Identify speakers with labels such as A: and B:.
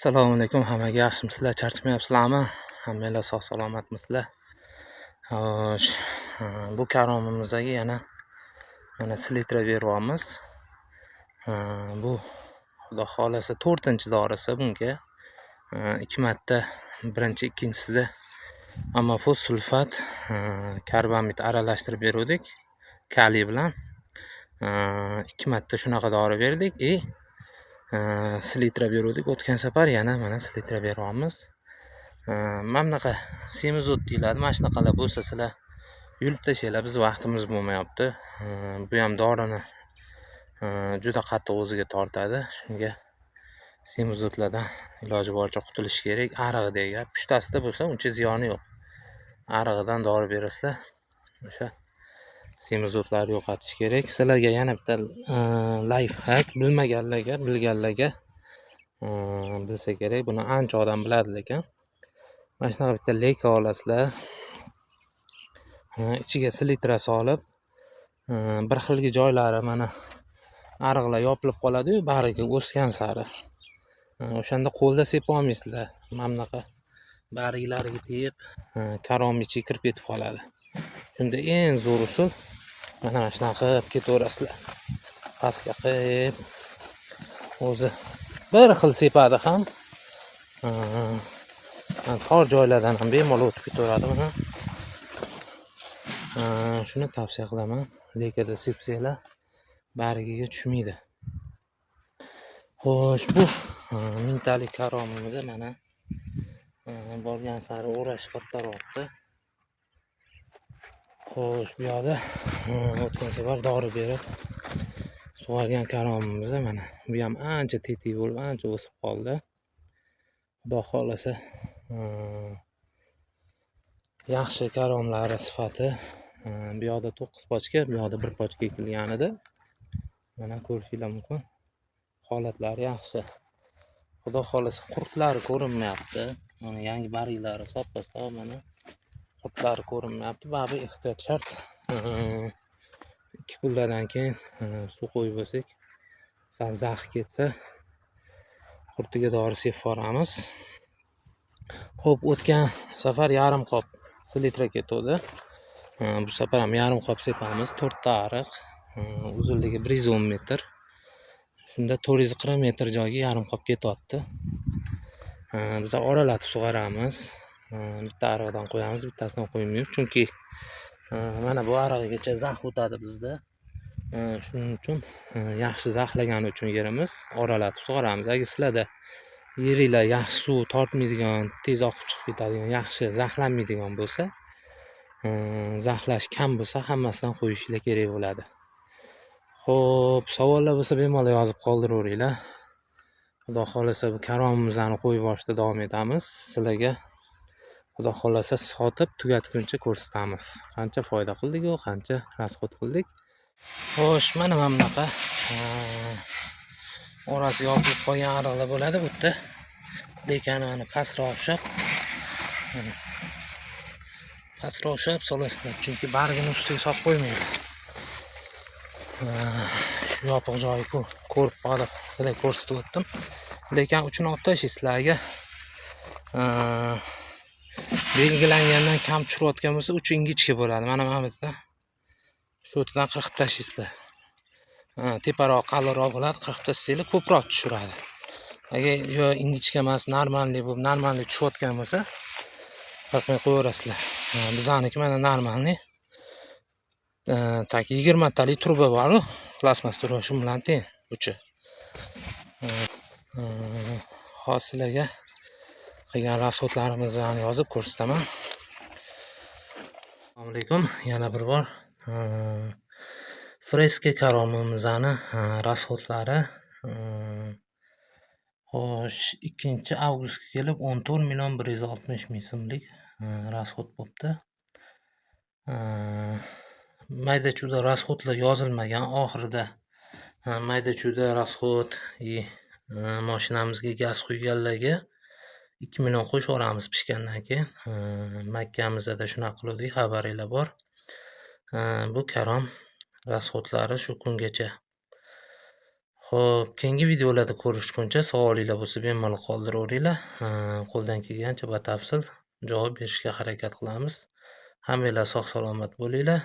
A: Assalomu alaykum hammaga, yaxshimisizlar, charchamayapsizlarmi? Hammanglar sog' salomatmisizlar? Xo'sh, bu karomimizga yana mana selitra beryapmiz. Bu xudo xolasa 4-dorisi bunga. 2 marta, birinchi, ikkinchisida amofos, sulfat, karbamid aralashtirib berdik kaliy bilan. 2 marta shunaqa dori berdik selitra berdik. O'tgan safar yana mana selitra beryapmiz. Mana bunaqa semizot deyiladi. Mana shunaqalar bo'lsa sizlar yulib tashlaylar, biz vaqtimiz bo'lmayapti. Bu ham dorini juda qattiq o'ziga tortadi. Shunga semizotlardan iloji boricha qutulish kerak. Arig'idagi gap, pushtasida bo'lsa uncha ziyoni yo'q. Arig'idan dori berasizlar. O'sha semizotlarni yo'qotish kerak. Sizlarga yana bitta life hack, bilmaganlarga, bilganlarga bilsa kerak. Buni ancha odam biladi lekin. Mana shunaqa bitta leyka olasizlar. Ichiga selitra solib, bir xilgi joylari mana ariqlar yopilib qoladi-yu, bariga o'sgan sari. O'shanda qo'lda sepib olmaysizlar. Mana bunaqa bariklariga tegib, karom ichiga kirib ketib qoladi. Shunda eng zo'r usul mana shunaqa qilib ketaverasizlar. Pastga qilib, o'zi bir xil sepadi ham. Tor joylardan ham bemalol o'tib ketaveradi mana. Shuni tavsiya qilaman. Leykada sepsanglar barigiga tushmaydi. Xo'sh, bu mintalik karomimiz mana borgan sari o'rash kattaroqdi. Xo'sh, bu yoqda o'tgan safar dori berib sug'organ karomimiz mana. Bu ham ancha tetik bo'lib, ancha o'sib qoldi. Xudo xolasa yaxshi karomlari sifati. Bu yoqda 9 pochka, bu yoqda 1 pochka ekilgan edi. Mana ko'rishingiz mumkin. Holatlari yaxshi. Xudo xolasa qurtlari ko'rinmayapti. Mana yangi bariklari soppa-sog' mana. Qurtlari ko'rinmayapti. Baribir ehtiyot shart. 2 kunlardan keyin suv qo'yib bo'lsak, sal zax ketsa qurtiga dori sepib yuboramiz. Xo'p, o'tgan safar yarim qop selitra ketdi. Bu safar ham yarim qop sepamiz. 4 ta ariq, uzunligi 110 metr. Shunda 440 metr joyga yarim qop ketyapti. Biz oralatib sug'oramiz. Bitta ariqdan qo'yamiz, bittasidan qo'ymaymiz. Chunki mana bu ariqgacha zax o'tadi bizda. Shuning uchun yaxshi zaxlagani uchun yerimiz oralatib sug'oramiz. Agar sizlarda yeringlar yaxshi suv tortmaydigan, tez oqib chiqib ketadigan, yaxshi zaxlanmaydigan bo'lsa, zaxlash kam bo'lsa, hammasidan qo'yishinglar kerak bo'ladi. Xo'p, savollar bo'lsa bemalol yozib qoldiraveringlar. Xudo xolasa bu karomimizni qo'yib yuborishda davom etamiz. Sizlarga xudo xolasa sotib tugatguncha ko'rsatamiz. Qancha foyda qildik-ku, qancha rasxod qildik. Xo'sh, mana bunaqa orasi yopilib qolgan ariqlar bo'ladi. Bu yerda lekani mana pastroq ushlab solasizlar, chunki bargini ustiga solib qo'ymaydi. Shu yopiq joyi ko'rib qolib, sizlarga ko'rsatib o'tdim. Lekin uchini olib tashlaysizlar. Agar belgilangandan kam tushirayotgan bo'lsa, uchi ingichka bo'ladi. Mana bu yerda shu yerdan qirqib tashlaysizlar. Teparoq, qalinroq bo'ladi, qirqib tashlaysizlar, ko'proq tushiradi. Agar yo ingichka emas, normalniy bo'lib, normalniy tushayotgan bo'lsa, qirqmay qo'yaverasizlar. Bizaniki mana normalniy. Tak 20 talik truba bor-ku, plasmas truba, shu bilan teng uchi. Hozirlarga qilgan rasxodlarimizni yozib ko'rsataman. Assalomu alaykum, yana bir bor freska karomimizni rasxodlari. Xo'sh, 2-avgustga kelib 14.160.000 so'mlik rasxod bo'libdi. Mayda-chuyda rasxodlar yozilmagan. Oxirida mayda-chuyda rasxod mashinamizga gaz quyganlarga 2 million qo'shib yuboramiz pishgandan keyin. Makkamizda shunaqa qildik, xabaringlar bor. Bu karom rasxodlari shu kungacha. Xo'p, keyingi videolarda ko'rishguncha savolinglar bo'lsa bemalol qoldiraveringlar. Qo'ldan kelgancha batafsil javob berishga harakat qilamiz. Hammanglar sog' salomat bo'linglar.